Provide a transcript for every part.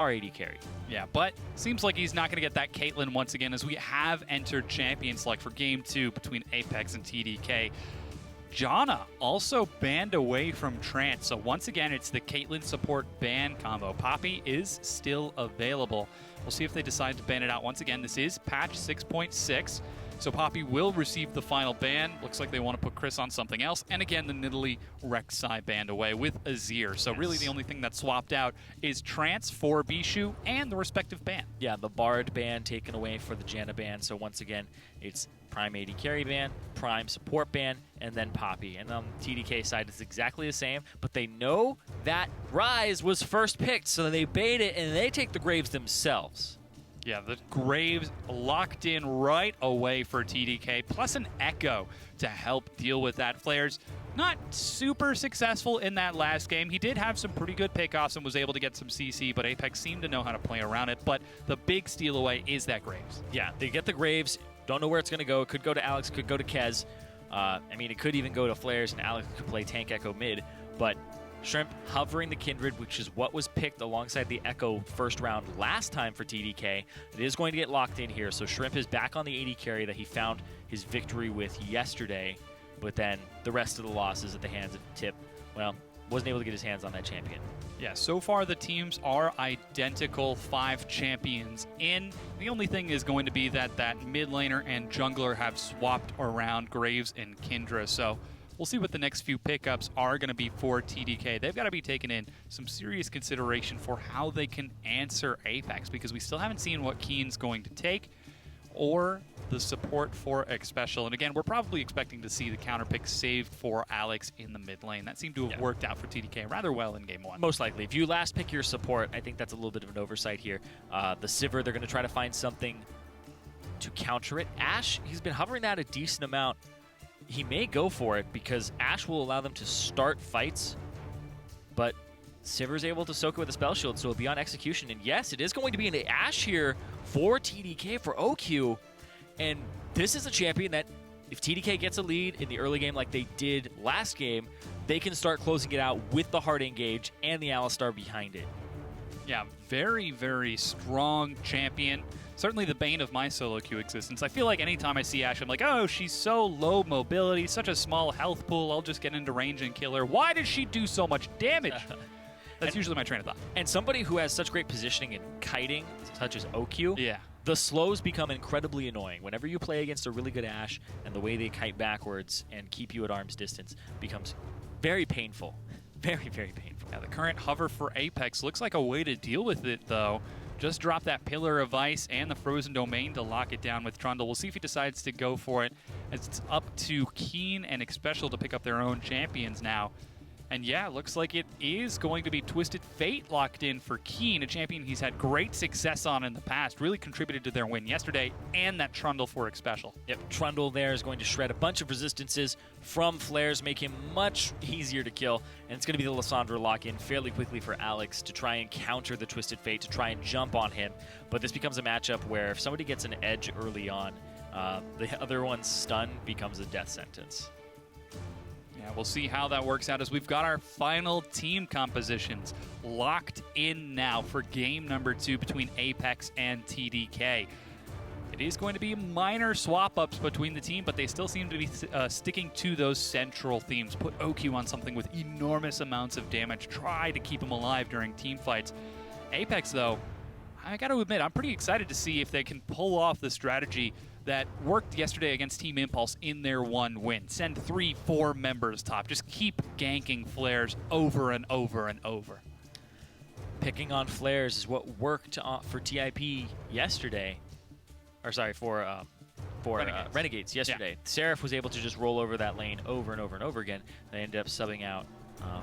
our AD carry. Yeah, but seems like he's not going to get that Caitlyn once again, as we have entered champion select for Game 2 between APX and TDK. Janna also banned away from Trance, so once again it's the Caitlyn support ban combo. Poppy is still available. We'll see if they decide to ban it out once again. This is patch 6.6, so Poppy will receive the final ban. Looks like they want to put Cris on something else, and again the Nidalee Rek'Sai banned away with Azir. So really the only thing that's swapped out is Trance for Bishu and the respective ban. Yeah, the Bard ban taken away for the Janna ban, so once again it's Prime AD carry ban, Prime support ban, and then Poppy. And on the TDK side, it's exactly the same, but they know that Ryze was first picked, so they bait it, and they take the Graves themselves. Yeah, the Graves locked in right away for TDK, plus an Ekko to help deal with that. Flarezs not super successful in that last game. He did have some pretty good pickoffs and was able to get some CC, but Apex seemed to know how to play around it. But the big steal away is that Graves. Yeah, they get the Graves. Don't know where it's going to go. It could go to Alex, could go to Kez. I mean, it could even go to Flarezs, and Alex could play tank Ekko mid. But Shrimp hovering the Kindred, which is what was picked alongside the Ekko first round last time for TDK. It is going to get locked in here. So Shrimp is back on the AD carry that he found his victory with yesterday. But then the rest of the losses at the hands of Tip, well, wasn't able to get his hands on that champion. Yeah, so far the teams are identical, 5 champions in. The only thing is going to be that mid laner and jungler have swapped around Graves and Kindred. So we'll see what the next few pickups are going to be for TDK. They've got to be taking in some serious consideration for how they can answer Apex, because we still haven't seen what Keane's going to take or the support for Xpecial. And again, we're probably expecting to see the counter pick saved for Alex in the mid lane. That seemed to have worked out for TDK rather well in Game 1. Most likely. If you last pick your support, I think that's a little bit of an oversight here. The Sivir, they're going to try to find something to counter it. AShe, he's been hovering that a decent amount. He may go for it because AShe will allow them to start fights, but Sivir's able to soak it with a spell shield, so it'll be on execution. And yes, it is going to be an AShe here for TDK, for OQ. And this is a champion that, if TDK gets a lead in the early game like they did last game, they can start closing it out with the hard engage and the Alistar behind it. Yeah, very, very strong champion. Certainly the bane of my solo queue existence. I feel like anytime I see AShe, I'm like, oh, she's so low mobility, such a small health pool, I'll just get into range and kill her. Why does she do so much damage? That's usually my train of thought. And somebody who has such great positioning in kiting, such as OQ, yeah, the slows become incredibly annoying. Whenever you play against a really good AShe, and the way they kite backwards and keep you at arm's distance becomes very painful. Very, very painful. Yeah, the current hover for Apex looks like a way to deal with it, though. Just drop that Pillar of Ice and the Frozen Domain to lock it down with Trundle. We'll see if he decides to go for it, as it's up to Keane and Xpecial to pick up their own champions now. And yeah, looks like it is going to be Twisted Fate locked in for Keane, a champion he's had great success on in the past. Really contributed to their win yesterday, and that Trundle for Xpecial. Yep, Trundle there is going to shred a bunch of resistances from Flarezs, make him much easier to kill. And it's going to be the Lissandra lock-in fairly quickly for Alex to try and counter the Twisted Fate, to try and jump on him. But this becomes a matchup where if somebody gets an edge early on, the other one's stun becomes a death sentence. Yeah, we'll see how that works out, as we've got our final team compositions locked in now for game number 2 between Apex and TDK. It is going to be minor swap-ups between the team, but they still seem to be sticking to those central themes. Put OQ on something with enormous amounts of damage. Try to keep him alive during team fights. Apex, though, I got to admit, I'm pretty excited to see if they can pull off the strategy that worked yesterday against Team Impulse in their one win. Send 3-4 members top. Just keep ganking Flarezs over and over and over. Picking on Flarezs is what worked for TIP yesterday. Or sorry, for Renegades yesterday. Yeah. Seraph was able to just roll over that lane over and over and over again. They ended up subbing out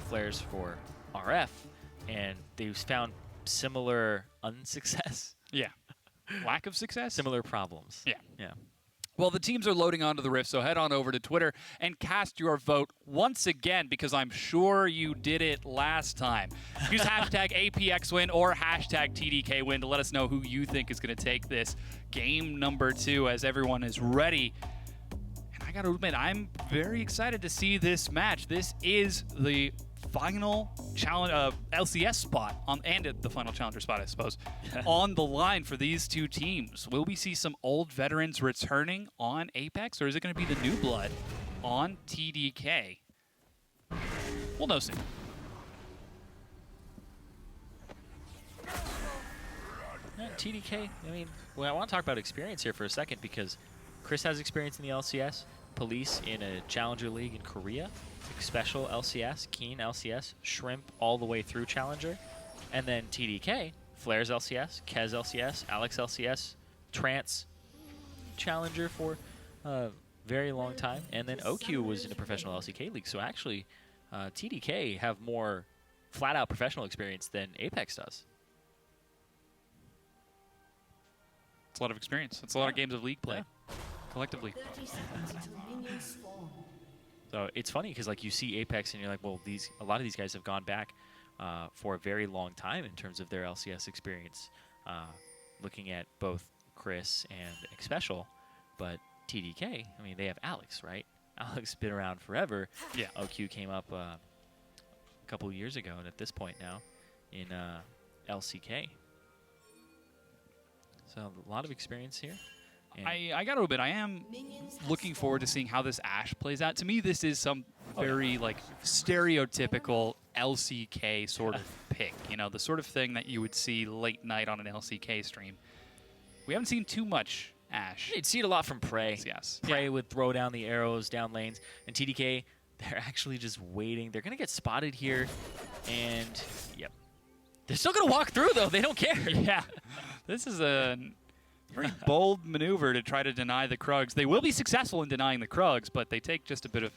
Flarezs for RF, and they found similar unsuccess. Yeah. Lack of success? Similar problems. Yeah. Yeah. Well, the teams are loading onto the Rift, so head on over to Twitter and cast your vote once again, because I'm sure you did it last time. Use hashtag APX win or hashtag TDK win to let us know who you think is going to take this game number 2, as everyone is ready. And I got to admit, I'm very excited to see this match. This is the final challenge, LCS spot and the final challenger spot, I suppose, on the line for these two teams. Will we see some old veterans returning on Apex, or is it going to be the new blood on TDK? We'll know soon. TDK, I mean, well, I want to talk about experience here for a second because Cris has experience in the LCS, Police in a Challenger League in Korea, Xpecial LCS, Keane LCS, Shrimp all the way through Challenger, and then TDK, Flarezs LCS, Kez LCS, Alex LCS, Trance Challenger for a very long time, and then OQ was in a professional LCK league, so actually TDK have more flat-out professional experience than Apex does. It's a lot of experience. It's a lot of games of league play, collectively. So it's funny because like you see Apex and you're like, well, a lot of these guys have gone back for a very long time in terms of their LCS experience. Looking at both Cris and Xpecial, but TDK, I mean, they have Alex, right? Alex has been around forever. Yeah. OQ came up a couple years ago, and at this point now in LCK. So a lot of experience here. I got to admit, I am looking forward to seeing how this AShe plays out. To me, this is some very like stereotypical LCK sort of pick. You know, the sort of thing that you would see late night on an LCK stream. We haven't seen too much AShe. You'd see it a lot from Prey. Yes. Prey would throw down the arrows down lanes, and TDK, they're actually just waiting. They're gonna get spotted here, and yep, they're still gonna walk through though. They don't care. Yeah, this is a very bold maneuver to try to deny the Krugs. They will be successful in denying the Krugs, but they take just a bit of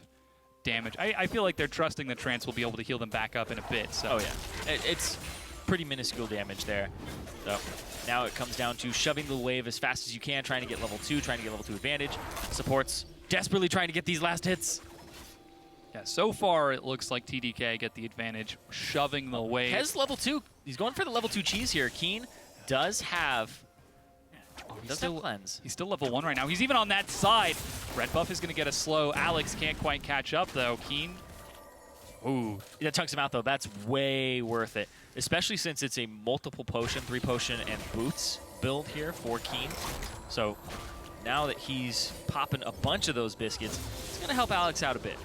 damage. I feel like they're trusting the Trance will be able to heal them back up in a bit. So. Oh yeah, it's pretty minuscule damage there. So now it comes down to shoving the wave as fast as you can, trying to get level 2, trying to get level 2 advantage. Supports desperately trying to get these last hits. Yeah, so far it looks like TDK get the advantage, shoving the wave. Kez level 2. He's going for the level 2 cheese here. Keane does have... cleanse. He's still level 1 right now. He's even on that side. Red buff is going to get a slow. Alex can't quite catch up, though. Keane. Ooh. That chunks him out, though. That's way worth it. Especially since it's a multiple potion, 3 potion, and boots build here for Keane. So now that he's popping a bunch of those biscuits, it's going to help Alex out a bit.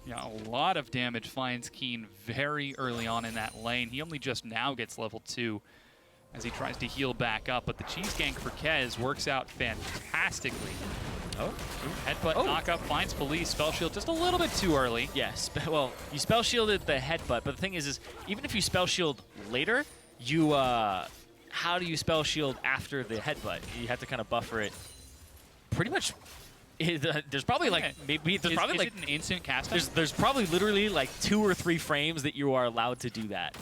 Yeah, a lot of damage finds Keane very early on in that lane. He only just now gets level 2. As he tries to heal back up, but the cheese gank for Kez works out fantastically. Oh, headbutt knockup finds Police. Spell shield just a little bit too early. Yes, well, you spell shielded the headbutt, but the thing is even if you spell shield later, you how do you spell shield after the headbutt? You have to kind of buffer it. Pretty much, there's probably like maybe there's probably like it an instant cast. There's probably literally like 2 or 3 frames that you are allowed to do that.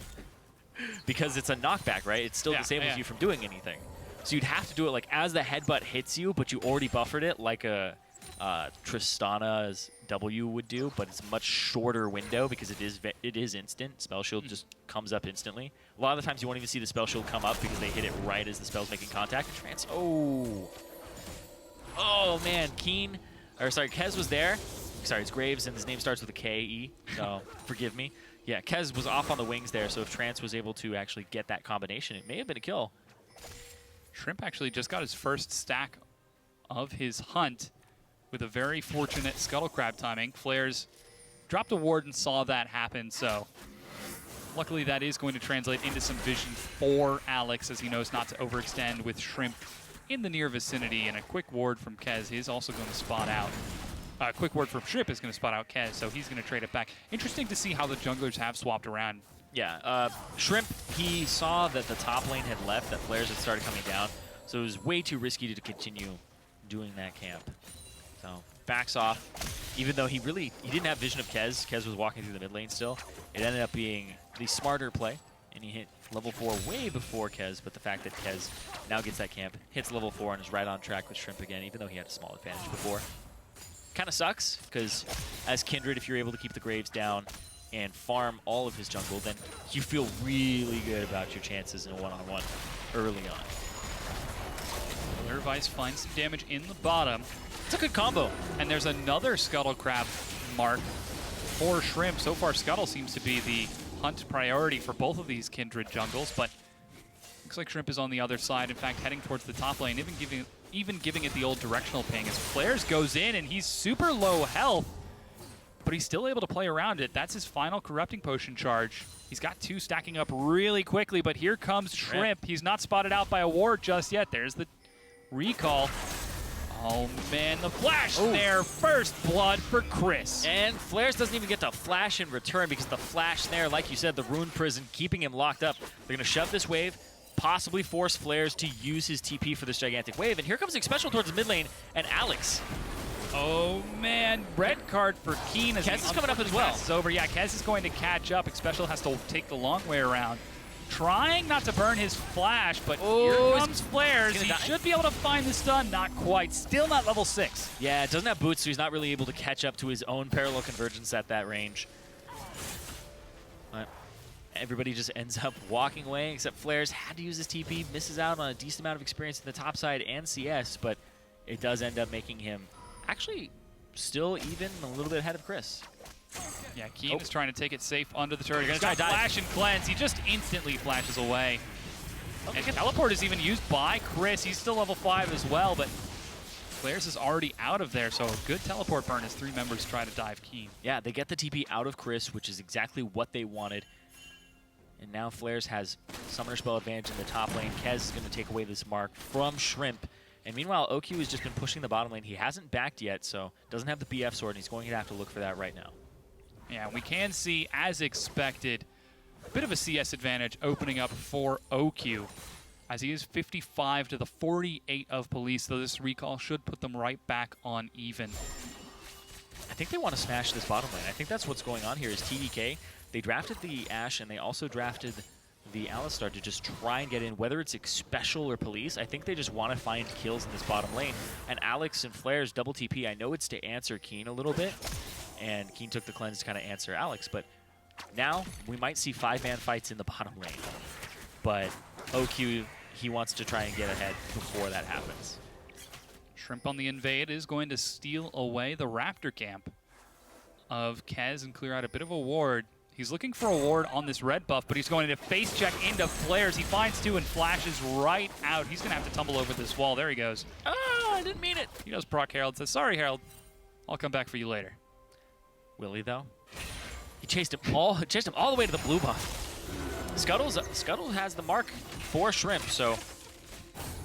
Because it's a knockback, right? It still disables you from doing anything. So you'd have to do it like as the headbutt hits you, but you already buffered it like a Tristana's W would do, but it's a much shorter window because it is instant. Spell shield just comes up instantly. A lot of the times you won't even see the spell shield come up because they hit it right as the spell's making contact. Trance. Oh man, Keane, or sorry, Kez was there. Sorry, it's Graves, and his name starts with a K-E, so forgive me. Yeah, Kez was off on the wings there, so if Trance was able to actually get that combination, it may have been a kill. Shrimp actually just got his first stack of his hunt with a very fortunate Scuttle Crab timing. Flarezs dropped a ward and saw that happen, so luckily that is going to translate into some vision for Alex as he knows not to overextend with Shrimp in the near vicinity, and a quick ward from Kez is also going to spot out. Quick word from Shrimp is going to spot out Kez, so he's going to trade it back. Interesting to see how the junglers have swapped around. Yeah, Shrimp, he saw that the top lane had left, that Flarezs had started coming down, so it was way too risky to continue doing that camp. So backs off, even though he didn't have vision of Kez. Kez was walking through the mid lane still. It ended up being the smarter play, and he hit level 4 way before Kez, but the fact that Kez now gets that camp, hits level 4, and is right on track with Shrimp again, even though he had a small advantage before. Kind of sucks, because as Kindred, if you're able to keep the Graves down and farm all of his jungle, then you feel really good about your chances in a one-on-one early on. Ryze finds some damage in the bottom. It's a good combo. And there's another Scuttle Crab mark for Shrimp. So far, Scuttle seems to be the hunt priority for both of these Kindred jungles, but looks like Shrimp is on the other side. In fact, heading towards the top lane, even giving it the old directional ping as Flarezs goes in, and he's super low health, but he's still able to play around it. That's his final Corrupting Potion charge. He's got 2 stacking up really quickly, but here comes Shrimp. He's not spotted out by a ward just yet. There's the recall. Oh man, the flash there. First blood for Cris. And Flarezs doesn't even get to flash in return because the flash there, like you said, the Rune Prison keeping him locked up. They're going to shove this wave, possibly force Flarezs to use his TP for this gigantic wave. And here comes Xpecial towards the mid lane, and Alex. Oh man, red card for Keane. Kez is coming up as well. It's over. Yeah, Kez is going to catch up. Xpecial has to take the long way around. Trying not to burn his flash, but here comes Flarezs. He should be able to find the stun. Not quite. Still not level 6. Yeah, doesn't have boots, so he's not really able to catch up to his own parallel convergence at that range. But everybody just ends up walking away, except Flarezs had to use his TP, misses out on a decent amount of experience in the top side and CS, but it does end up making him actually still even a little bit ahead of Cris. Yeah, Keane is trying to take it safe under the turret. He's got gonna flash and cleanse. He just instantly flashes away. And teleport is even used by Cris. He's still level 5 as well, but Flarezs is already out of there, so a good teleport burn as 3 members try to dive Keane. Yeah, they get the TP out of Cris, which is exactly what they wanted. And now Flarezs has Summoner Spell advantage in the top lane. Kez is going to take away this mark from Shrimp. And meanwhile, OQ has just been pushing the bottom lane. He hasn't backed yet, so doesn't have the BF sword, and he's going to have to look for that right now. Yeah, we can see, as expected, a bit of a CS advantage opening up for OQ, as he is 55 to the 48 of Police, though this recall should put them right back on even. I think they want to smash this bottom lane. I think that's what's going on here is TDK. They drafted the Ashe, and they also drafted the Alistar to just try and get in, whether it's Xpecial or Police. I think they just want to find kills in this bottom lane. And Alex and Flarezs double TP. I know it's to answer Keane a little bit, and Keane took the cleanse to kind of answer Alex, but now we might see 5-man fights in the bottom lane. But OQ, he wants to try and get ahead before that happens. Shrimp on the invade is going to steal away the Raptor camp of Kez and clear out a bit of a ward. He's looking for a ward on this red buff, but he's going to face check into Flarezs. He finds 2 and flashes right out. He's going to have to tumble over this wall. There he goes. Oh, I didn't mean it. He does proc Herald, says, sorry, Herald. I'll come back for you later. Will he, though? He chased him all the way to the blue buff. Scuttle has the mark for Shrimp, so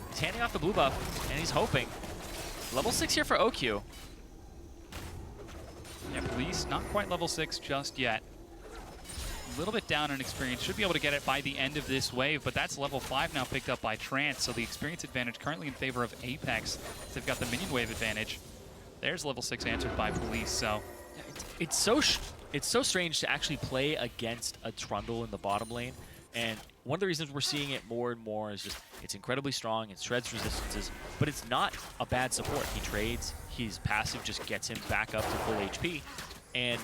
he's handing off the blue buff, and he's hoping. Level 6 here for OQ. Yeah, Police, not quite level 6 just yet. A little bit down in experience. Should be able to get it by the end of this wave, but that's level 5 now picked up by Trance, so the experience advantage currently in favor of Apex. They've got the minion wave advantage. There's level 6 answered by Police, so... It's so strange to actually play against a Trundle in the bottom lane, and one of the reasons we're seeing it more and more is just it's incredibly strong, it shreds resistances, but it's not a bad support. He trades, his passive just gets him back up to full HP, and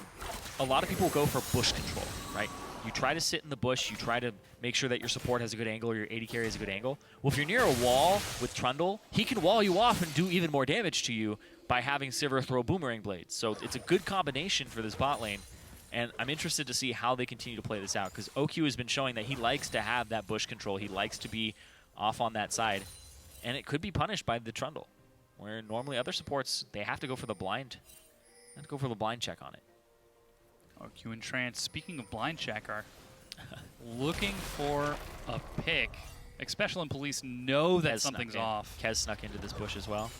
a lot of people go for bush control, right? You try to sit in the bush, you try to make sure that your support has a good angle or your AD carry has a good angle. Well, if you're near a wall with Trundle, he can wall you off and do even more damage to you by having Sivir throw boomerang blades. So it's a good combination for this bot lane, and I'm interested to see how they continue to play this out, because OQ has been showing that he likes to have that bush control. He likes to be off on that side, and it could be punished by the Trundle, where normally other supports, they have to go for the blind. They have to go for the blind check on it. OQ and Trance, speaking of blind check, are looking for a pick. Xpecial and Police know that something's off. Kez snuck into this bush as well.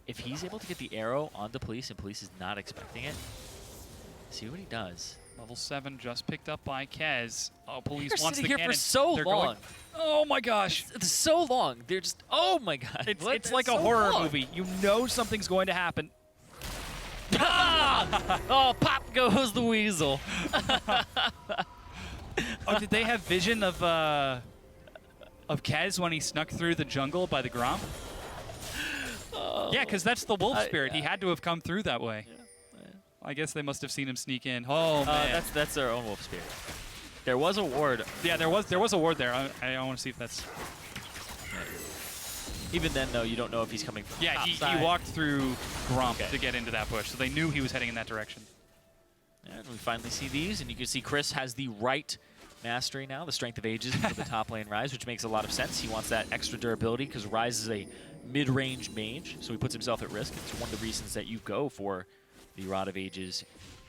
If he's able to get the arrow onto Police and Police is not expecting it, see what he does. Level 7 just picked up by Kez. Oh, Police They're wants the here cannon. For so long. Oh my gosh. It's so long. They're just, oh my god. It's like a horror movie. You know something's going to happen. Oh, pop goes the weasel. Oh, did they have vision of Kez when he snuck through the jungle by the Gromp? Oh. Yeah, because that's the wolf spirit. He had to have come through that way. Yeah. I guess they must have seen him sneak in. Oh man, that's their own wolf spirit. There was a ward. Yeah, there was a ward there. I want to see if that's. Even then, though, you don't know if he's coming from he walked through Gromp to get into that bush, so they knew he was heading in that direction. And we finally see these, and you can see Cris has the right mastery now, the Strength of Ages for the top lane Ryze, which makes a lot of sense. He wants that extra durability because Ryze is a mid-range mage, so he puts himself at risk. It's one of the reasons that you go for the Rod of Ages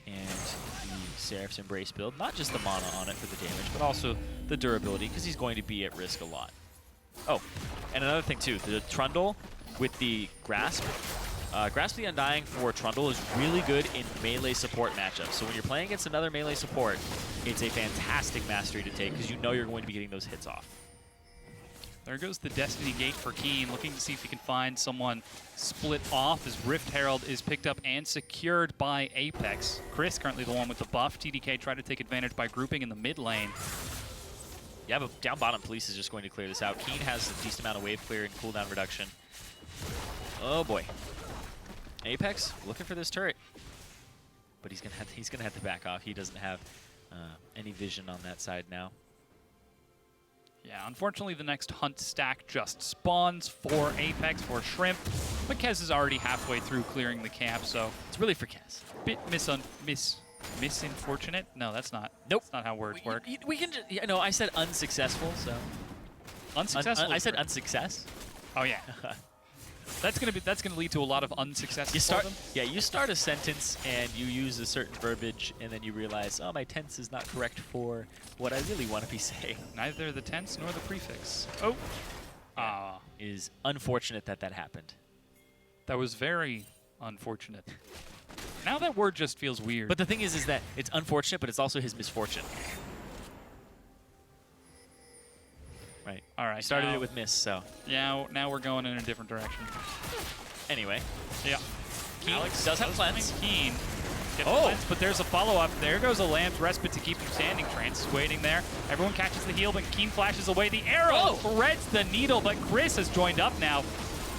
and the Seraph's Embrace build. Not just the mana on it for the damage, but also the durability, because he's going to be at risk a lot. Oh, and another thing too, the Trundle with the Grasp. Grasp the Undying for Trundle is really good in melee support matchups. So when you're playing against another melee support, it's a fantastic mastery to take because you know you're going to be getting those hits off. There goes the Destiny Gate for Keane, looking to see if he can find someone split off as Rift Herald is picked up and secured by Apex. Cris currently the one with the buff. TDK tried to take advantage by grouping in the mid lane. Yeah, but down bottom, Police is just going to clear this out. Keane has a decent amount of wave clear and cooldown reduction. Oh boy. Apex looking for this turret, but he's gonna have to back off. He doesn't have any vision on that side now. Yeah, unfortunately, the next hunt stack just spawns for Apex for Shrimp, but Kez is already halfway through clearing the camp, so it's really for Kez. Bit misunfortunate. No, that's not. Nope. That's not how words work. We can. Yeah, no, I said unsuccessful. So unsuccessful. I said unsuccess. Oh yeah. That's gonna lead to a lot of unsuccesses. You start a sentence and you use a certain verbiage, and then you realize, oh, my tense is not correct for what I really want to be saying. Neither the tense nor the prefix. Oh, is unfortunate that happened. That was very unfortunate. Now that word just feels weird. But the thing is that it's unfortunate, but it's also his misfortune. Right. All right. Started it with miss, so. Yeah, now we're going in a different direction. Anyway. Yeah. Keane does have cleanse. Keane gets cleanse, but there's a follow-up. There goes a Lamb's Respite to keep him standing. Trance is waiting there. Everyone catches the heal, but Keane flashes away. The arrow threads the needle, but Cris has joined up now.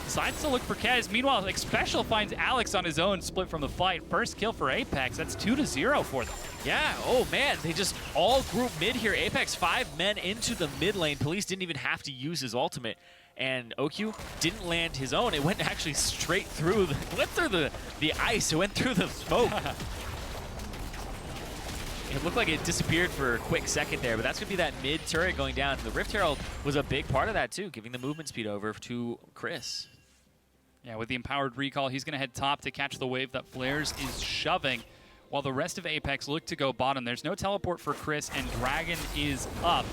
Decides to look for Kez. Meanwhile, Xpecial finds Alex on his own, split from the fight. First kill for Apex. That's 2-0 for them. Yeah, oh man, they just all group mid here. Apex 5 men into the mid lane. Police didn't even have to use his ultimate. And OQ didn't land his own. It went actually straight through, the ice. It went through the smoke. It looked like it disappeared for a quick second there, but that's going to be that mid turret going down. The Rift Herald was a big part of that too, giving the movement speed over to Cris. Yeah, with the empowered recall, he's going to head top to catch the wave that Flarezs is shoving, while the rest of Apex look to go bottom. There's no teleport for Cris, and Dragon is up.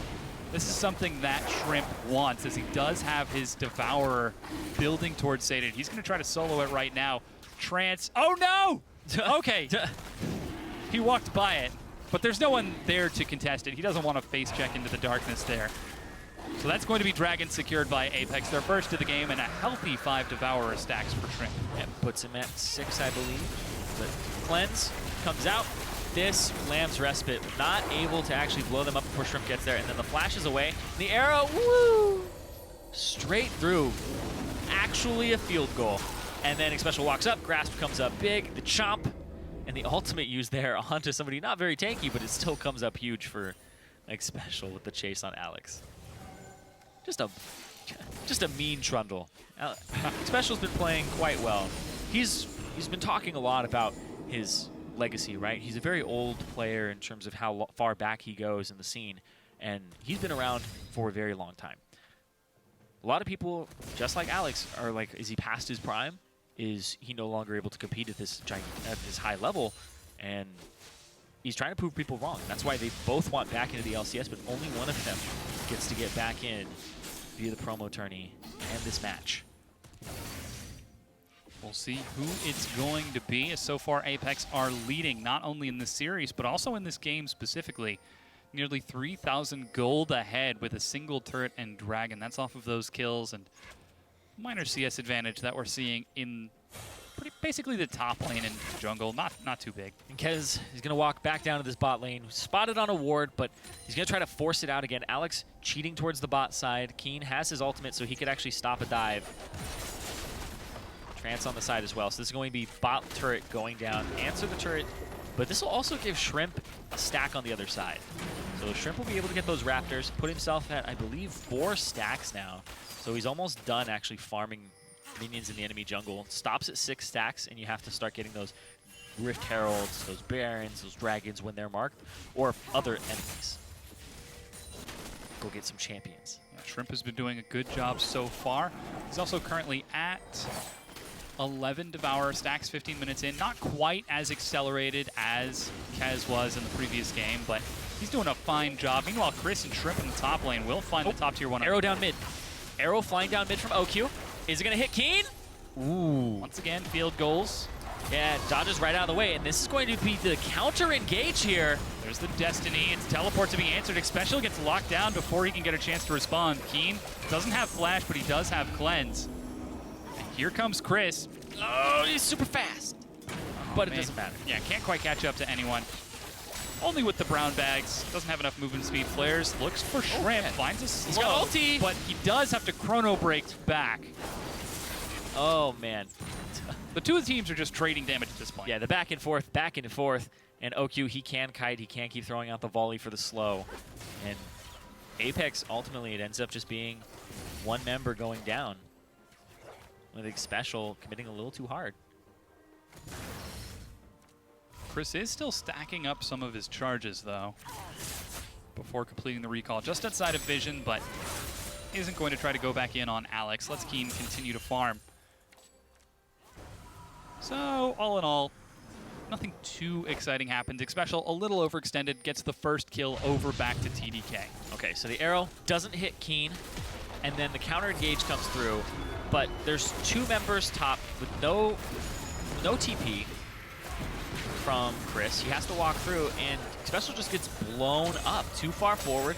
This is something that Shrimp wants, as he does have his Devourer building towards Satan. He's going to try to solo it right now. Trance. Oh, no! Okay. He walked by it, but there's no one there to contest it. He doesn't want to face check into the darkness there. So that's going to be Dragon secured by Apex. Their first of the game, and a healthy 5 Devourer stacks for Shrimp. That puts him at 6, I believe. But Cleanse comes out. This Lamb's Respite not able to actually blow them up before Shrimp gets there, and then the flash is away. The arrow, woo! Straight through. Actually a field goal. And then Xpecial walks up, Grasp comes up big, the chomp, and the ultimate used there onto somebody not very tanky, but it still comes up huge for Xpecial with the chase on Alex. Just a mean Trundle. Xpecial's been playing quite well. He's been talking a lot about his legacy, right? He's a very old player in terms of how far back he goes in the scene, and he's been around for a very long time. A lot of people, just like Alex, are like, is he past his prime? Is he no longer able to compete at this high level? And he's trying to prove people wrong. That's why they both want back into the LCS, but only one of them gets to get back in via the promo tourney and this match. We'll see who it's going to be, as so far Apex are leading, not only in this series, but also in this game specifically. Nearly 3,000 gold ahead with a single turret and Dragon. That's off of those kills and minor CS advantage that we're seeing in basically the top lane and jungle. Not too big. And Kez is going to walk back down to this bot lane. Spotted on a ward, but he's going to try to force it out again. Alex cheating towards the bot side. Keane has his ultimate, so he could actually stop a dive. Trance on the side as well. So this is going to be bot turret going down. Answer the turret, but this will also give Shrimp a stack on the other side. So Shrimp will be able to get those Raptors, put himself at, I believe, 4 stacks now. So he's almost done actually farming minions in the enemy jungle. Stops at 6 stacks, and you have to start getting those Rift Heralds, those Barons, those Dragons when they're marked, or other enemies. Go get some champions. Yeah, Shrimp has been doing a good job so far. He's also currently at 11 Devour, stacks 15 minutes in. Not quite as accelerated as Kez was in the previous game, but he's doing a fine job. Meanwhile, Cris and Shrimp in the top lane will find the top tier 1. Arrow down mid. Arrow flying down mid from OQ. Is it going to hit Keane? Ooh. Once again, field goals. Yeah, dodges right out of the way, and this is going to be the counter engage here. There's the Destiny. It's teleport to be answered. Xpecial gets locked down before he can get a chance to respond. Keane doesn't have Flash, but he does have Cleanse. And here comes Cris. Oh, he's super fast. But it doesn't matter. Yeah, can't quite catch up to anyone. Only with the brown bags. Doesn't have enough movement speed. Flarezs looks for Shrimp. Finds a slow. He's got ulti. But he does have to chrono break back. Oh, man. The two teams are just trading damage at this point. Yeah, the back and forth. And OQ, he can kite. He can keep throwing out the volley for the slow. And Apex, ultimately, it ends up just being one member going down. With Xpecial committing a little too hard. Cris is still stacking up some of his charges, though, before completing the recall. Just outside of vision, but isn't going to try to go back in on Alex. Let's Keane continue to farm. So, all in all, nothing too exciting happens. Xpecial, a little overextended, gets the first kill over back to TDK. Okay, so the arrow doesn't hit Keane, and then the counter engage comes through, but there's two members top with no TP from Cris. He has to walk through, and Xpecial just gets blown up too far forward,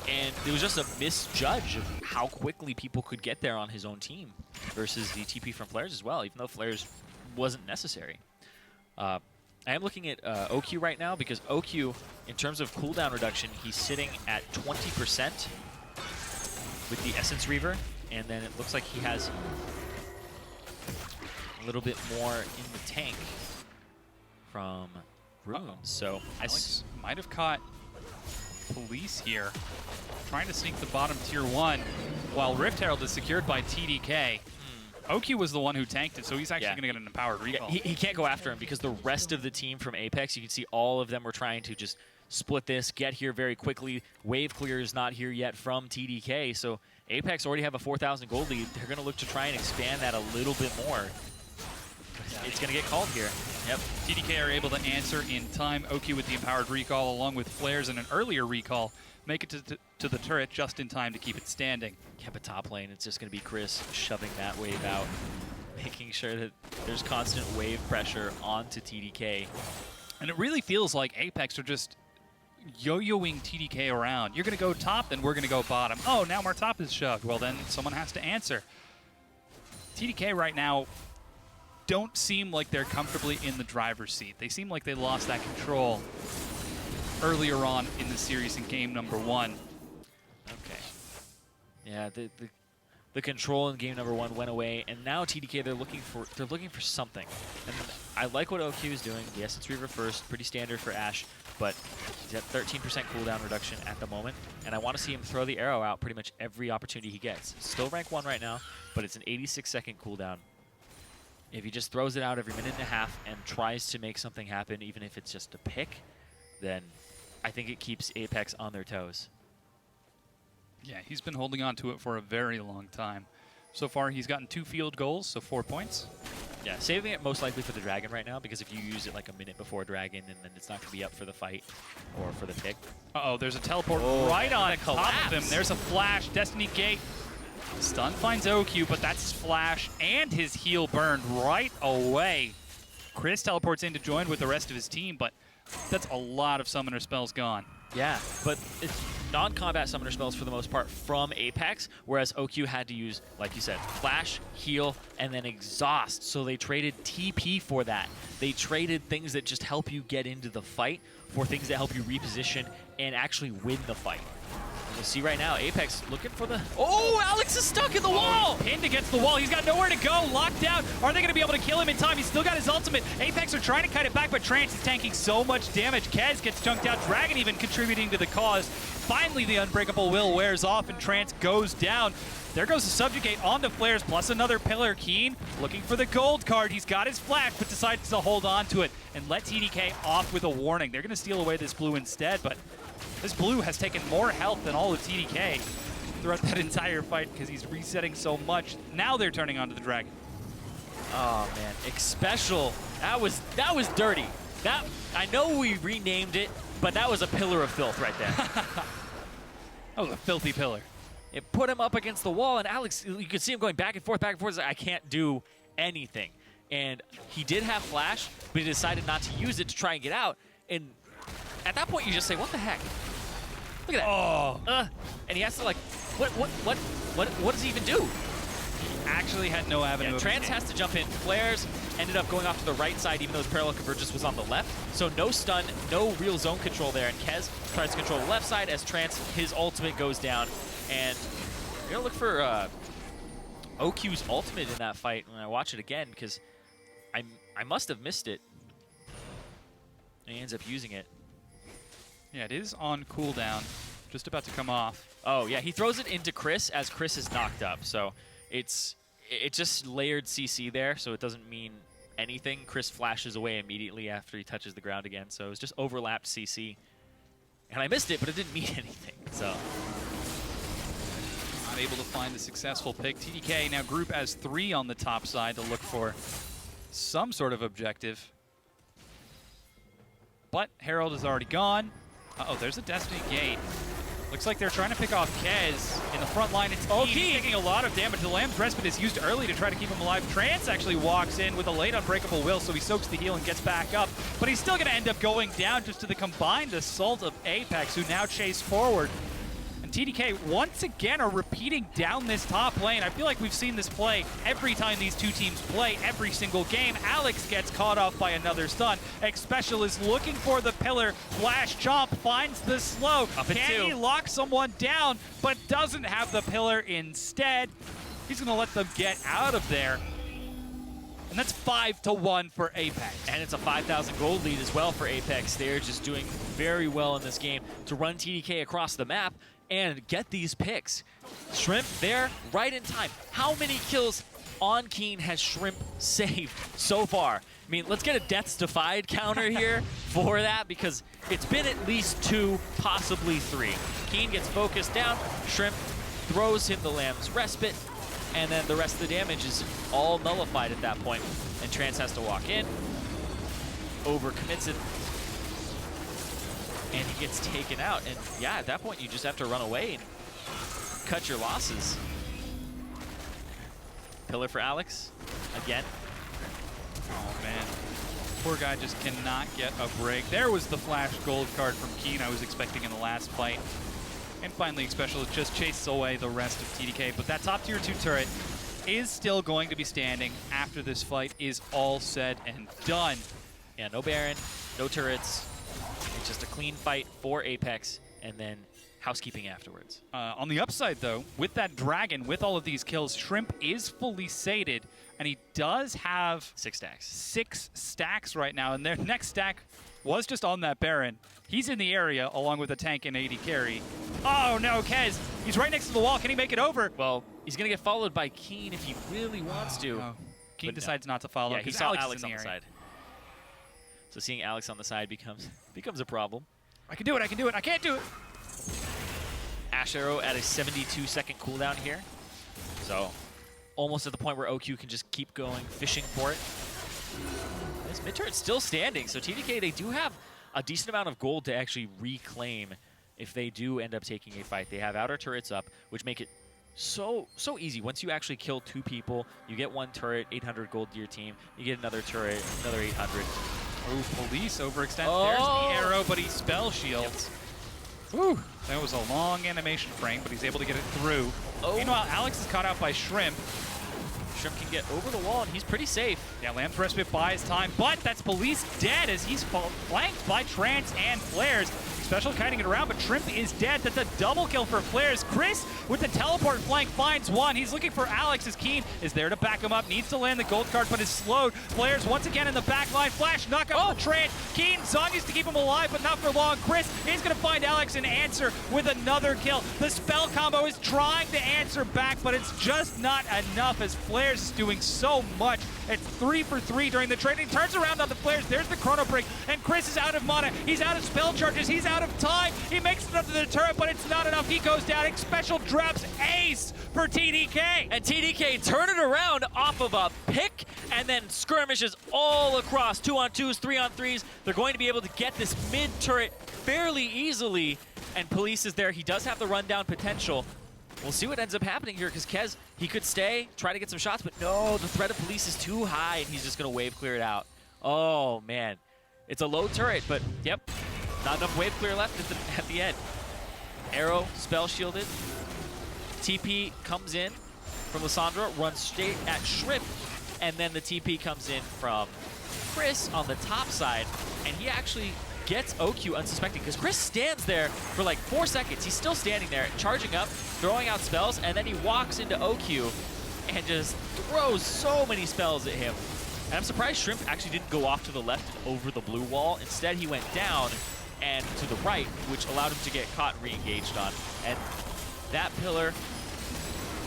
and it was just a misjudge of how quickly people could get there on his own team versus the TP from Flarezs as well, even though Flarezs wasn't necessary. I am looking at OQ right now because OQ, in terms of cooldown reduction, he's sitting at 20% with the Essence Reaver, and then it looks like he has a little bit more in the tank from Runes. So Alex might have caught Police here, trying to sneak the bottom tier 1 while Rift Herald is secured by TDK. OQ was the one who tanked it, so he's actually going to get an empowered recall. Yeah, he can't go after him because the rest of the team from Apex, you can see all of them were trying to just split this, get here very quickly. Wave clear is not here yet from TDK, so Apex already have a 4,000 gold lead. They're going to look to try and expand that a little bit more. It's going to get called here. Yep. TDK are able to answer in time. OQ with the empowered recall, along with Flarezs and an earlier recall, make it to the turret just in time to keep it standing. Yeah, but top lane, it's just going to be Cris shoving that wave out, making sure that there's constant wave pressure onto TDK. And it really feels like Apex are just yo-yoing TDK around. You're going to go top, then we're going to go bottom. Oh, now our top is shoved. Well, then someone has to answer. TDK right now don't seem like they're comfortably in the driver's seat. They seem like they lost that control earlier on in the series in game number 1. Okay. Yeah, the control in game number 1 went away, and now TDK they're looking for something. And I like what OQ is doing. The Essence Reaver first, pretty standard for AShe, but he's at 13% cooldown reduction at the moment, and I want to see him throw the arrow out pretty much every opportunity he gets. Still rank 1 right now, but it's an 86-second cooldown. If he just throws it out every minute and a half and tries to make something happen, even if it's just a pick, then I think it keeps Apex on their toes. Yeah, he's been holding on to it for a very long time. So far, he's gotten 2 field goals, so 4 points. Yeah, saving it most likely for the Dragon right now, because if you use it like a minute before Dragon, and then it's not going to be up for the fight or for the pick. Uh-oh, there's a teleport right on top of him. There's a flash. Destiny Gate. Stun finds OQ, but that's his flash and his heal burned right away. Cris teleports in to join with the rest of his team, but that's a lot of summoner spells gone. Yeah, but it's non-combat summoner spells for the most part from Apex, whereas OQ had to use, like you said, flash, heal, and then exhaust. So they traded TP for that. They traded things that just help you get into the fight for things that help you reposition and actually win the fight. And we'll see right now, Apex looking for the... Oh, Alex is stuck in the wall! Pinned against the wall. He's got nowhere to go. Locked down. Are they going to be able to kill him in time? He's still got his ultimate. Apex are trying to kite it back, but Trance is tanking so much damage. Kez gets chunked out. Dragon even contributing to the cause. Finally, the Unbreakable Will wears off, and Trance goes down. There goes the Subjugate onto Flarezs, plus another pillar. Keane looking for the gold card. He's got his flash, but decides to hold on to it and let TDK off with a warning. They're going to steal away this blue instead, but this blue has taken more health than all of TDK throughout that entire fight because he's resetting so much. Now they're turning onto the dragon. Oh man, Xpecial, that was dirty. That, I know we renamed it, but that was a pillar of filth right there. That was a filthy pillar. It put him up against the wall, and Alex, you could see him going back and forth, like, I can't do anything. And he did have flash, but he decided not to use it to try and get out. And at that point, you just say, what the heck? Look at that. Oh. And he has to, like, what does he even do? Actually had no avenue. Yeah, Trance has to jump in. Flarezs ended up going off to the right side, even though his parallel convergence was on the left. So no stun, no real zone control there. And Kez tries to control the left side as Trance, his ultimate goes down. And you're going to look for OQ's ultimate in that fight when I watch it again, because I must have missed it. And he ends up using it. Yeah, it is on cooldown. Just about to come off. Oh, yeah, he throws it into Cris as Cris is knocked up. So it just layered CC there, so it doesn't mean anything. Cris flashes away immediately after he touches the ground again. So it was just overlapped CC. And I missed it, but it didn't mean anything. So not able to find the successful pick. TDK now group as 3 on the top side to look for some sort of objective. But Herald is already gone. Uh-oh, there's a Destiny Gate. Looks like they're trying to pick off Kez. In the front line, it's Keane taking a lot of damage. The Lamb's Respite is used early to try to keep him alive. Trance actually walks in with a late Unbreakable Will, so he soaks the heal and gets back up. But he's still going to end up going down just to the combined assault of Apex, who now chase forward. And TDK, once again, are repeating down this top lane. I feel like we've seen this play every time these two teams play, every single game. Alex gets caught off by another stun. Xpecial is looking for the pillar. Flash Chomp finds the slow. Can he lock someone down, but doesn't have the pillar instead? He's going to let them get out of there. And that's 5-1 for Apex. And it's a 5,000 gold lead as well for Apex. They're just doing very well in this game to run TDK across the map and get these picks. Shrimp there, right in time. How many kills on Keane has Shrimp saved so far? I mean, let's get a Death's Defied counter here for that, because it's been at least 2, possibly 3. Keane gets focused down, Shrimp throws him the Lamb's Respite, and then the rest of the damage is all nullified at that point. And Trance has to walk in, overcommits it, and he gets taken out. And yeah, at that point, you just have to run away and cut your losses. Pillar for Alex, again. Oh, man. Poor guy just cannot get a break. There was the flash gold card from Keane I was expecting in the last fight. And finally, Xpecial just chases away the rest of TDK. But that top tier 2 turret is still going to be standing after this fight is all said and done. Yeah, no Baron, no turrets. It's just a clean fight for Apex, and then housekeeping afterwards. On the upside, though, with that dragon, with all of these kills, Shrimp is fully sated, and he does have 6 stacks. 6 stacks right now, and their next stack was just on that Baron. He's in the area, along with a tank and AD carry. Oh, no, Kez. He's right next to the wall. Can he make it over? Well, he's going to get followed by Keane if he really wants to. No. Keane decides not to follow. Yeah, he saw Alex in on the side. So seeing Alex on the side becomes a problem. I can do it, I can do it, I can't do it! Ashe Arrow at a 72-second cooldown here. So almost at the point where OQ can just keep going, fishing for it. This mid turret's still standing, so TDK, they do have a decent amount of gold to actually reclaim if they do end up taking a fight. They have outer turrets up, which make it so easy. Once you actually kill 2 people, you get 1 turret, 800 gold to your team. You get another turret, another 800. Oh, Police overextend. Oh. There's the arrow, but he spell shields. Yep. Whew. That was a long animation frame, but he's able to get it through. Oh. Meanwhile, Alex is caught out by Shrimp. Shrimp can get over the wall, and he's pretty safe. Yeah, Lamb's Respite buys time, but that's Police dead as he's flanked by Trance and Flarezs. Xpecial kiting it around, but Shrimp is dead. That's a double kill for Flarezs. Cris with the teleport flank finds one. He's looking for Alex as Keane is there to back him up. Needs to land the gold card, but is slowed. Flarezs once again in the back line. Flash knock up for Trance. Keane Zhonya's to keep him alive, but not for long. Cris is going to find Alex and answer with another kill. The spell combo is trying to answer back, but it's just not enough as Flarezs is doing so much. It's 3 for 3 during the trade. He turns around on the Flarezs. There's the chrono break, and Cris is out of mana. He's out of spell charges. He's out of time. He makes it up to the turret, but it's not enough. He goes down. Xpecial drops ace for TDK. And TDK turn it around off of a pick and then skirmishes all across. 2-on-2s, 3-on-3s. They're going to be able to get this mid turret fairly easily. And Police is there. He does have the rundown potential. We'll see what ends up happening here because Kez, he could stay, try to get some shots, but no, the threat of Police is too high and he's just going to wave clear it out. Oh, man. It's a low turret, but yep, not enough wave clear left at the end. Arrow, spell shielded. TP comes in from Lissandra, runs straight at Shrimp, and then the TP comes in from Cris on the top side, and he actually gets OQ unsuspecting because Cris stands there for like 4 seconds. He's still standing there, charging up, throwing out spells, and then he walks into OQ and just throws so many spells at him. And I'm surprised Shrimp actually didn't go off to the left and over the blue wall. Instead, he went down and to the right, which allowed him to get caught and re-engaged on. And that pillar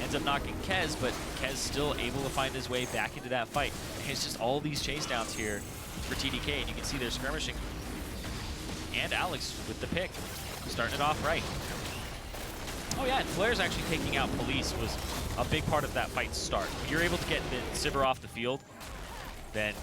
ends up knocking Kez, but Kez still able to find his way back into that fight. And it's just all these chase downs here for TDK, and you can see they're skirmishing. And Alex with the pick, starting it off right. Oh yeah, and Flarezs actually taking out Police was a big part of that fight's start. When you're able to get the Sivir off the field, then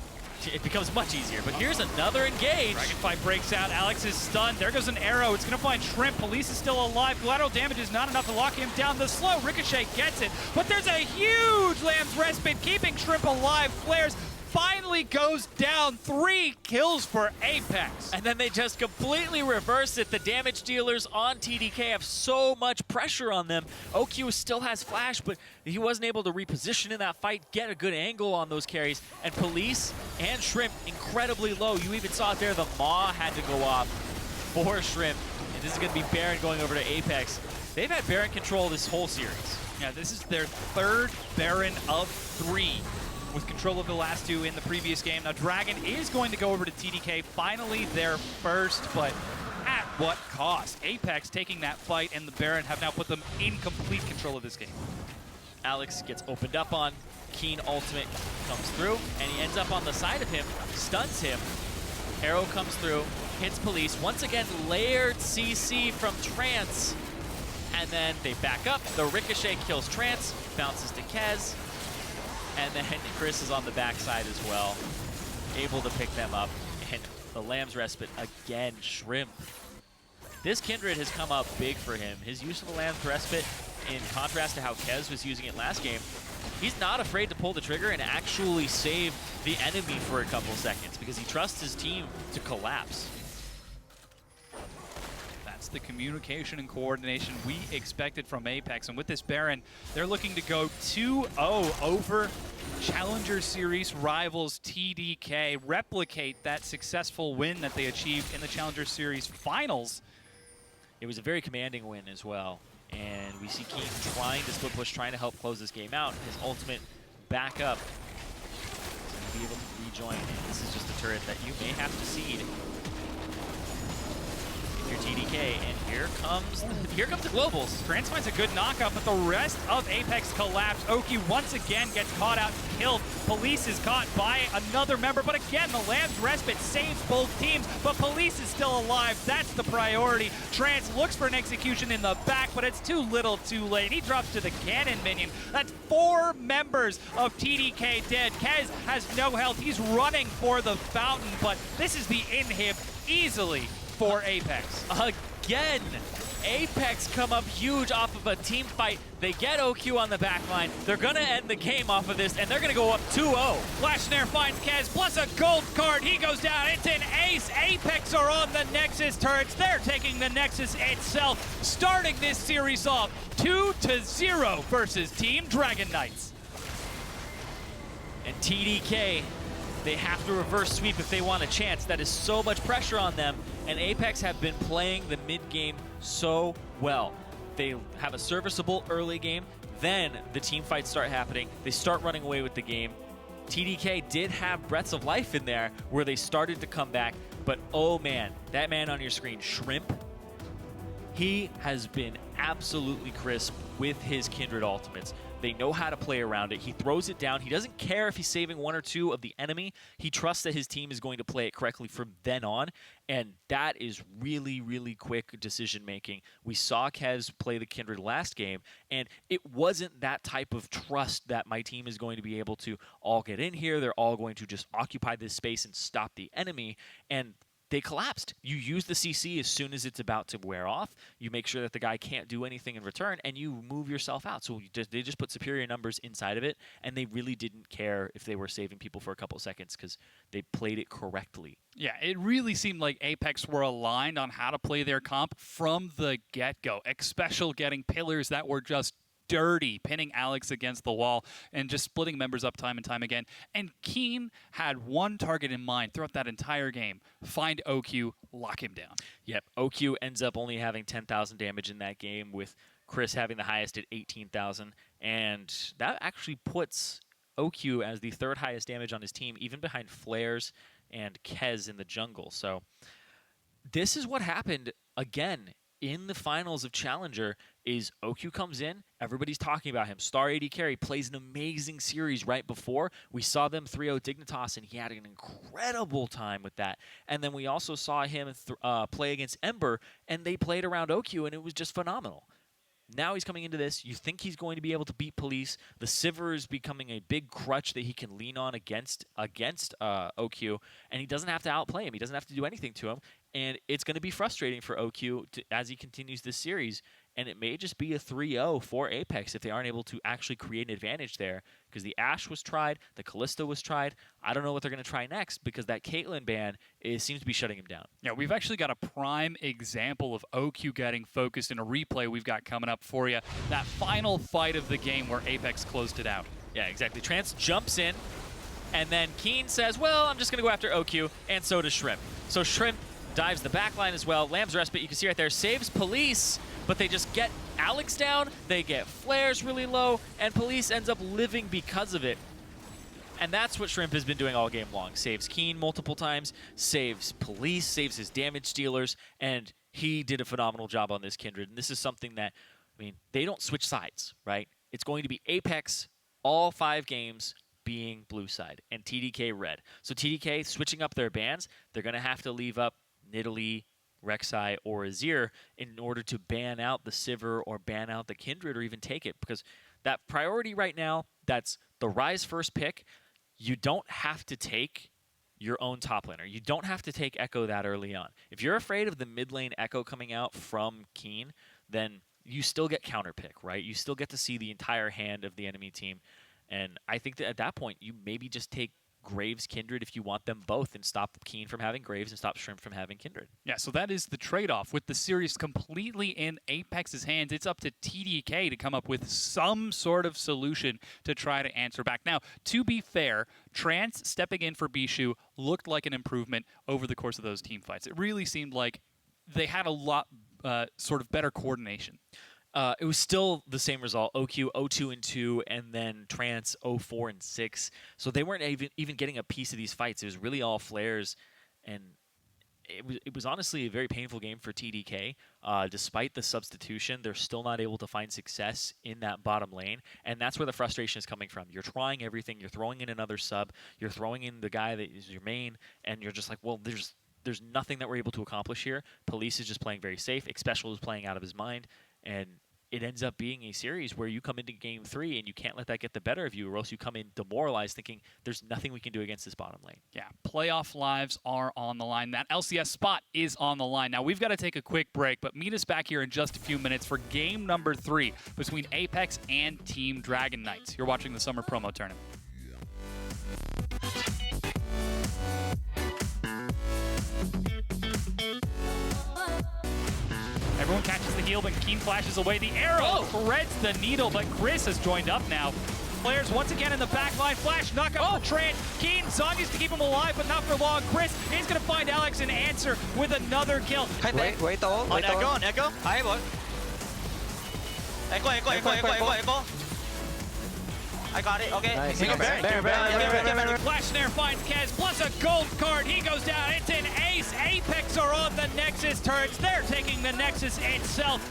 it becomes much easier. But here's another engage. Dragonfly breaks out. Alex is stunned. There goes an arrow. It's going to find Shrimp. Police is still alive. Collateral damage is not enough to lock him down. The slow Ricochet gets it. But there's a huge Lamb's Respite keeping Shrimp alive. Flarezs finally goes down. 3 kills for APX. And then they just completely reverse it. The damage dealers on TDK have so much pressure on them. OQ still has flash, but he wasn't able to reposition in that fight, get a good angle on those carries. And Police and Shrimp incredibly low. You even saw it there. The Maw had to go off for Shrimp. And this is going to be Baron going over to Apex. They've had Baron control this whole series. Yeah, this is their 3rd Baron of 3. With control of the last 2 in the previous game. Now Dragon is going to go over to TDK, finally their first, but at what cost? Apex taking that fight and the Baron have now put them in complete control of this game. Alex gets opened up on. Keane ultimate comes through, and he ends up on the side of him, stuns him. Arrow comes through, hits Police. Once again, layered CC from Trance. And then they back up. The Ricochet kills Trance, bounces to Kez. And then Cris is on the backside as well, able to pick them up. And the Lamb's Respite again, Shrimp. This Kindred has come up big for him. His use of the Lamb's Respite, in contrast to how Kez was using it last game, he's not afraid to pull the trigger and actually save the enemy for a couple seconds because he trusts his team to collapse. That's the communication and coordination we expected from Apex. And with this Baron, they're looking to go 2-0 over Challenger Series rivals TDK, replicate that successful win that they achieved in the Challenger Series finals. It was a very commanding win as well. And we see Keane trying to split push, trying to help close this game out. His ultimate back up to be able to rejoin. And this is just a turret that you may have to seed. Your TDK, and here comes the globals. Trance finds a good knockout, but the rest of Apex collapse. Oki once again gets caught out and killed. Police is caught by another member, but again, the Lamb's Respite saves both teams, but Police is still alive. That's the priority. Trance looks for an execution in the back, but it's too little too late. He drops to the cannon minion. That's 4 members of TDK dead. Kez has no health. He's running for the fountain, but this is the inhib easily for Apex. Again, Apex come up huge off of a team fight. They get OQ on the back line. They're going to end the game off of this, and they're going to go up 2-0. Flash Snare finds Kez, plus a gold card. He goes down. It's an ace. Apex are on the Nexus turrets. They're taking the Nexus itself, starting this series off 2-0 versus Team Dragon Knights. And TDK, they have to reverse sweep if they want a chance. That is so much pressure on them. And APEX have been playing the mid game so well. They have a serviceable early game, then the team fights start happening, they start running away with the game. TDK did have breaths of life in there where they started to come back, but oh man, that man on your screen, Shrimp, he has been absolutely crisp with his Kindred ultimates. They know how to play around it. He throws it down. He doesn't care if he's saving one or two of the enemy. He trusts that his team is going to play it correctly from then on, and that is really, really quick decision-making. We saw Kez play the Kindred last game, and it wasn't that type of trust that my team is going to be able to all get in here. They're all going to just occupy this space and stop the enemy, and they collapsed. You use the CC as soon as it's about to wear off. You make sure that the guy can't do anything in return, and you move yourself out. So they just put superior numbers inside of it, and they really didn't care if they were saving people for a couple seconds because they played it correctly. Yeah, it really seemed like Apex were aligned on how to play their comp from the get-go. Xpecial getting pillars that were just dirty, pinning Alex against the wall and just splitting members up time and time again. And Keane had one target in mind throughout that entire game: find OQ, lock him down. Yep, OQ ends up only having 10,000 damage in that game, with Cris having the highest at 18,000, and that actually puts OQ as the third highest damage on his team, even behind Flarezs and Kez in the jungle. So this is what happened again in the finals of Challenger. Is OQ comes in, everybody's talking about him. Star AD carry plays an amazing series right before. We saw them 3-0 Dignitas, and he had an incredible time with that. And then we also saw him play against Ember, and they played around OQ, and it was just phenomenal. Now he's coming into this. You think he's going to be able to beat Police. The Sivir is becoming a big crutch that he can lean on against OQ, and he doesn't have to outplay him. He doesn't have to do anything to him, and it's going to be frustrating for OQ as he continues this series. And it may just be a 3-0 for Apex if they aren't able to actually create an advantage there, because the Ashe was tried, the Kalista was tried. I don't know what they're going to try next, because that Caitlyn ban seems to be shutting him down. Yeah, we've actually got a prime example of OQ getting focused in a replay we've got coming up for you. That final fight of the game where Apex closed it out. Yeah, exactly. Trance jumps in, and then Keane says, well, I'm just going to go after OQ, and so does Shrimp. So Shrimp dives the backline as well. Lamb's Respite, you can see right there, saves Police, but they just get Alex down, they get Flarezs really low, and Police ends up living because of it. And that's what Shrimp has been doing all game long. Saves Keane multiple times, saves Police, saves his damage dealers, and he did a phenomenal job on this Kindred. And this is something that, I mean, they don't switch sides, right? It's going to be Apex all 5 games being blue side and TDK red. So TDK switching up their bans, they're going to have to leave up Nidalee, Rek'Sai, or Azir in order to ban out the Sivir or ban out the Kindred or even take it, because that priority right now, that's the Ryze first pick. You don't have to take your own top laner. You don't have to take Ekko that early on. If you're afraid of the mid lane Ekko coming out from Keane, then you still get counter pick, right? You still get to see the entire hand of the enemy team. And I think that at that point, you maybe just take Graves, Kindred if you want them both, and stop Keane from having Graves and stop Shrimp from having Kindred. Yeah, so that is the trade-off. With the series completely in Apex's hands, it's up to TDK to come up with some sort of solution to try to answer back. Now, to be fair, Trance stepping in for Bishu looked like an improvement over the course of those team fights. It really seemed like they had a lot sort of better coordination. It was still the same result. OQ 0-2-2, and then Trance 0-4-6. So they weren't even getting a piece of these fights. It was really all Flarezs, and it was honestly a very painful game for TDK. Despite the substitution, they're still not able to find success in that bottom lane, and that's where the frustration is coming from. You're trying everything. You're throwing in another sub. You're throwing in the guy that is your main, and you're just like, well, there's nothing that we're able to accomplish here. Police is just playing very safe. Xpecial is playing out of his mind, and it ends up being a series where you come into game 3 and you can't let that get the better of you, or else you come in demoralized thinking there's nothing we can do against this bottom lane. Yeah, playoff lives are on the line. That LCS spot is on the line. Now, we've got to take a quick break, but meet us back here in just a few minutes for game number 3 between Apex and Team Dragon Knights. You're watching the Summer Promo Tournament. Everyone catches the heal, but Keane flashes away the arrow. Threads the needle, but Cris has joined up now. Flarezs once again in the back line. Flash knock up for Trance. Keane, Zhonya's to keep him alive, but not for long. Cris is going to find Alex and answer with another kill. Wait all. On Ekko. Hi, boy. Ekko. I got it, okay. Nice. Bear. Flash Snare finds Kez, plus a gold card. He goes down. It's an ace. Apex are on the Nexus turrets. They're taking the Nexus itself.